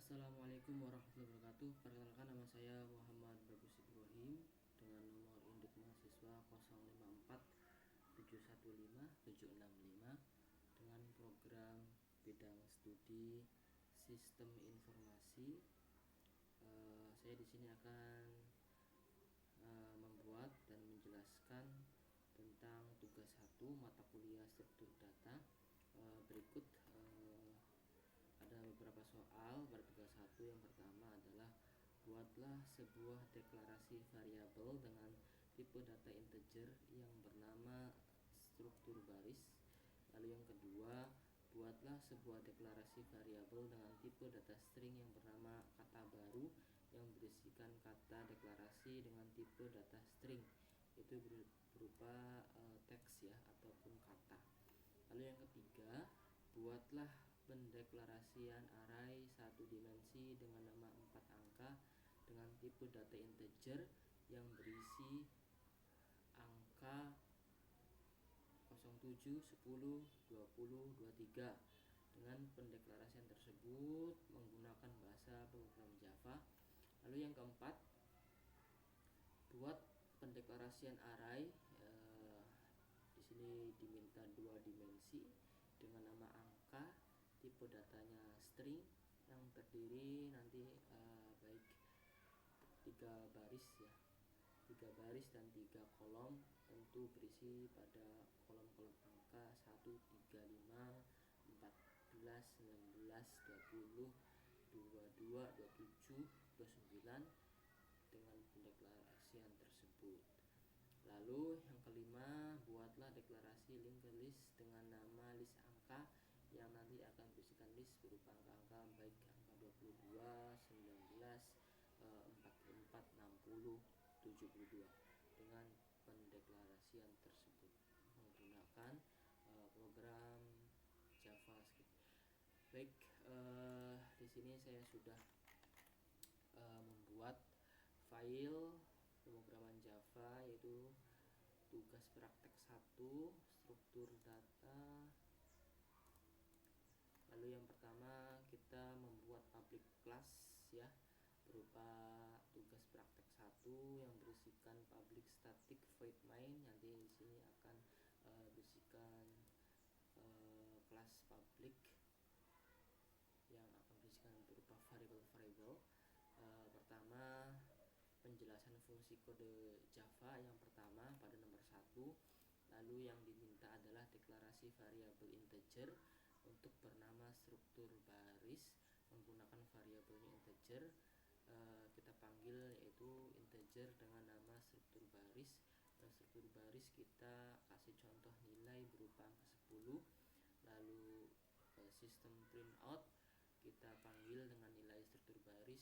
Assalamualaikum warahmatullahi wabarakatuh. Perkenalkan, nama saya Muhammad Bagus Ibrahim dengan nomor induk mahasiswa 054715765 dengan program bidang studi Sistem Informasi. Saya di sini akan membuat dan menjelaskan tentang tugas 1 mata kuliah struktur data. Berikut ada beberapa soal pada tugas 1. Yang pertama adalah buatlah sebuah deklarasi variabel dengan tipe data integer yang bernama struktur baris. Lalu yang kedua, buatlah sebuah deklarasi variabel dengan tipe data string yang bernama kata baru yang berisikan kata deklarasi dengan tipe data string, itu berupa teks ya ataupun kata. Lalu yang ketiga, buatlah pendeklarasian array satu dimensi dengan nama 4 angka dengan tipe data integer yang berisi angka 07, 10, 20, 23. Dengan pendeklarasian tersebut menggunakan bahasa pemrograman Java. Lalu yang keempat, buat pendeklarasian array. Di sini diminta 2 dimensi dengan nama angka, tipe datanya string yang terdiri nanti baik 3 baris ya, 3 baris dan 3 kolom, tentu berisi pada kolom-kolom angka 1, 3, 5, 14, 19, 20, 22, 27, 29 dengan pendeklarasian tersebut. Lalu yang kelima, buatlah deklarasi linked list dengan nama list angka yang nanti akan berisikan list berupa angka-angka baik angka 22, 19, 44, 60, 72 dengan pendeklarasian tersebut menggunakan program JavaScript. Baik, di sini saya sudah membuat file pemrograman Java, yaitu tugas praktek 1 struktur data. Lalu yang pertama kita membuat public class ya, berupa tugas praktek 1 yang berisikan public static void main. Nanti di sini akan berisikan kelas public yang akan berisikan berupa variabel-variabel. Pertama, penjelasan fungsi kode Java yang pertama pada nomor 1. Lalu yang diminta adalah deklarasi variabel integer untuk bernama struktur baris menggunakan variabelnya integer. Kita panggil yaitu integer dengan nama struktur baris. Dan struktur baris kita kasih contoh nilai berupa angka 10. Lalu sistem printout kita panggil dengan nilai struktur baris.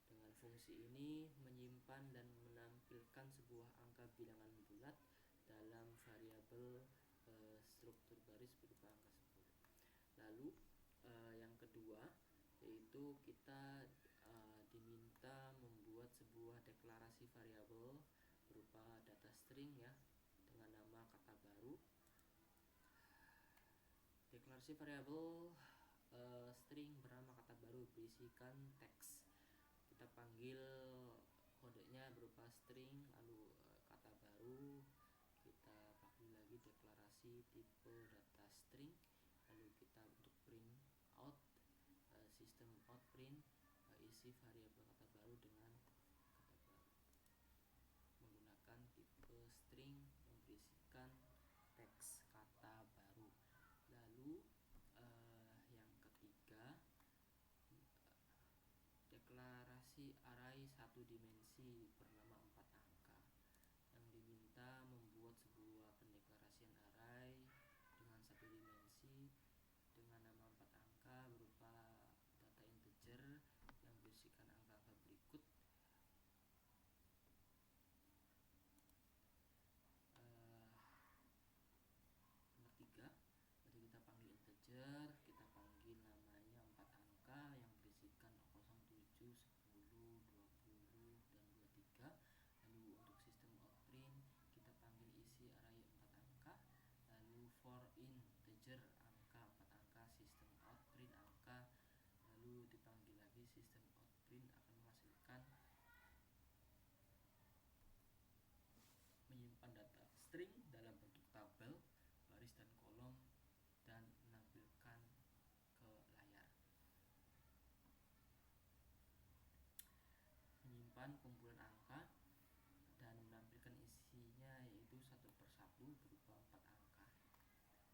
Dengan fungsi ini menyimpan dan menampilkan sebuah angka bilangan bulat dalam variabel struktur baris berupa angka 10. Lalu yang kedua, yaitu kita diminta membuat sebuah deklarasi variabel berupa data string ya dengan nama kata baru. Deklarasi variabel string bernama kata baru berisikan teks. Kita panggil kodenya berupa string, lalu kata baru kita panggil lagi deklarasi tipe data string. Lalu kita untuk print out sistem out print isi variabel kata baru dengan kata baru menggunakan tipe string yang berisikan teks kata baru. Lalu yang ketiga, deklarasi array satu dimensi bernama 4 angka yang diminta membuat sebuah pendeklarasian array dengan satu dimensi dengan nama 4 angka berupa data integer yang berisikan angka-angka berikut. Nomor 3, jadi kita panggil integer, kita panggil namanya 4 angka yang berisikan 07, 10, 20 dan 23. sistem outprint akan menghasilkan menyimpan data string dalam bentuk tabel, baris dan kolom, dan menampilkan ke layar. Menyimpan kumpulan angka dan menampilkan isinya yaitu satu persatu berupa 4 angka.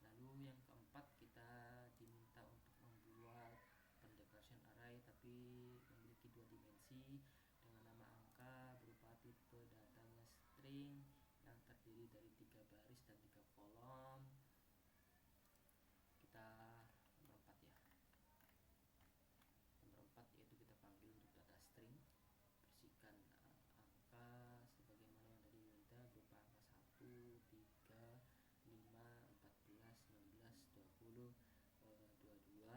Lalu yang keempat, kita diminta untuk membuat pendeklarasian array tapi memiliki 2 dimensi dengan nama angka berupa tipe datanya string yang terdiri dari 3 baris dan 3 kolom. Kita nomor 4 ya. Nomor 4 yaitu kita panggil untuk data string, berisikan angka sebagaimana yang tadi diminta berupa angka 1, 3, 5, 14, 19, 20, 22,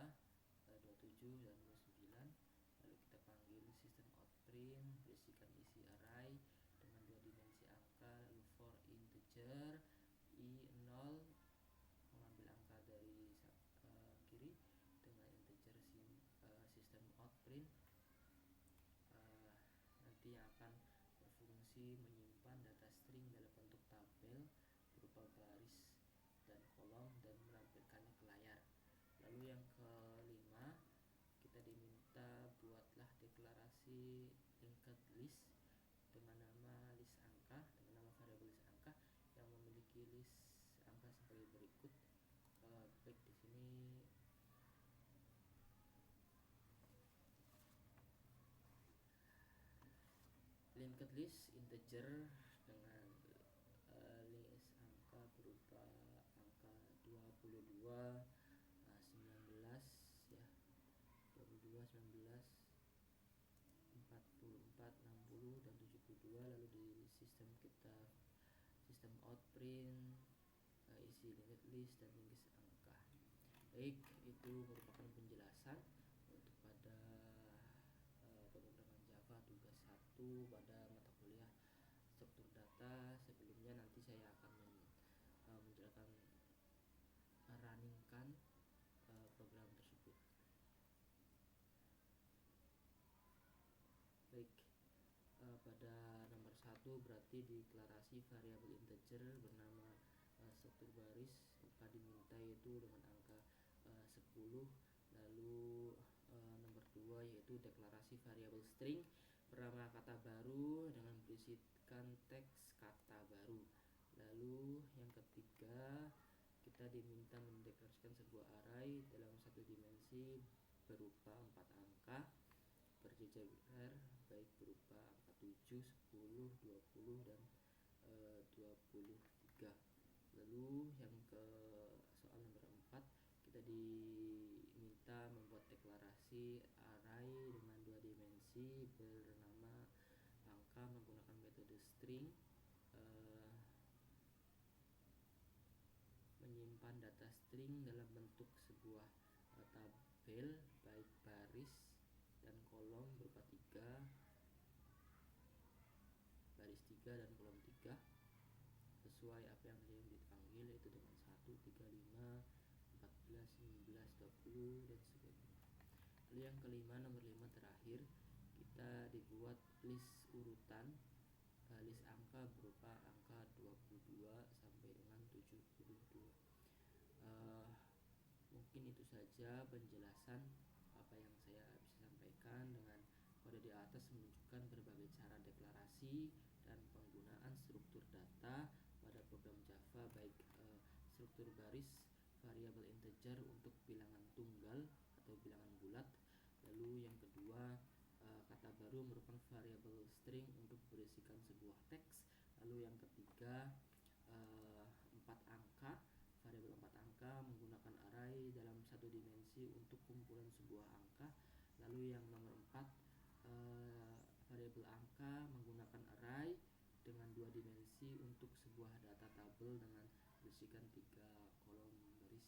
27 dan 29. Lalu kita panggil sistem outprint, berisikan isi array dengan 2 dimensi angka, lalu for integer i0 mengambil angka dari kiri dengan integer sistem outprint nanti yang akan berfungsi menyimpan data string dalam bentuk tabel berupa baris dan kolom dan menampilkannya ke layar. Lalu yang kelima, kita diminta buatlah deklarasi linked list dengan nama list angka, dengan nama variabel list angka yang memiliki list angka sebagai berikut. Baik, di sini linked list integer dengan list angka berupa angka 22, 19 ya, 22, 19, 44, 60 dan 72. Lalu di sistem kita sistem outprint isi linked list dan list angka. Baik, itu merupakan penjelasan untuk pada pemrograman Java tugas 1 pada mata kuliah struktur data. Sebelumnya nanti saya akan menjelaskan runningkan program tersebut. Baik, pada nomor 1 berarti deklarasi variabel integer bernama struktur baris, maka diminta yaitu dengan angka 10. Lalu nomor 2 yaitu deklarasi variabel string bernama kata baru dengan berisikan teks kata baru. Lalu yang ketiga, kita diminta mendeklarasikan sebuah array dalam satu dimensi berupa 4 angka berjejer baik berupa angka 7, 10, 20 dan 23. Lalu yang ke soal nomor 4, kita diminta membuat deklarasi array dengan 2 dimensi bernama angka menggunakan metode string, menyimpan data string dalam bentuk sebuah tabel baik baris dan kolom berupa 3 baris 3 dan kolom 3 sesuai apa yang dipanggil, yaitu dengan 1, 3, 5, 14, 19, 20 dan sebagainya. Lalu yang kelima, nomor 5 terakhir, kita dibuat list urutan list angka berupa angka 22 sampai dengan 72. Mungkin itu saja penjelasan apa yang saya bisa sampaikan. Dengan kode di atas menunjukkan berbagai cara deklarasi dan penggunaan struktur data pada program Java, baik struktur baris, variabel integer untuk bilangan tunggal atau bilangan bulat. Lalu yang kedua, kata baru merupakan variabel string untuk berisikan sebuah teks. Lalu yang ketiga, 4 angka, variabel 4 angka menggunakan array dalam satu dimensi untuk kumpulan sebuah angka. Lalu yang nomor 4, variabel angka menggunakan array dengan 2 dimensi untuk sebuah data tabel dengan berisikan 3 kolom baris,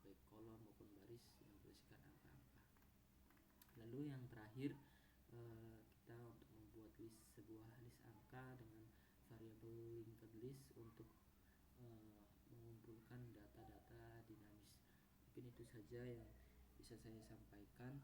baik kolom maupun baris yang berisikan angka-angka. Lalu yang terakhir, kita untuk membuat sebuah list angka dengan variabel linked list untuk mengumpulkan data-data dinamis. Mungkin itu saja yang bisa saya sampaikan.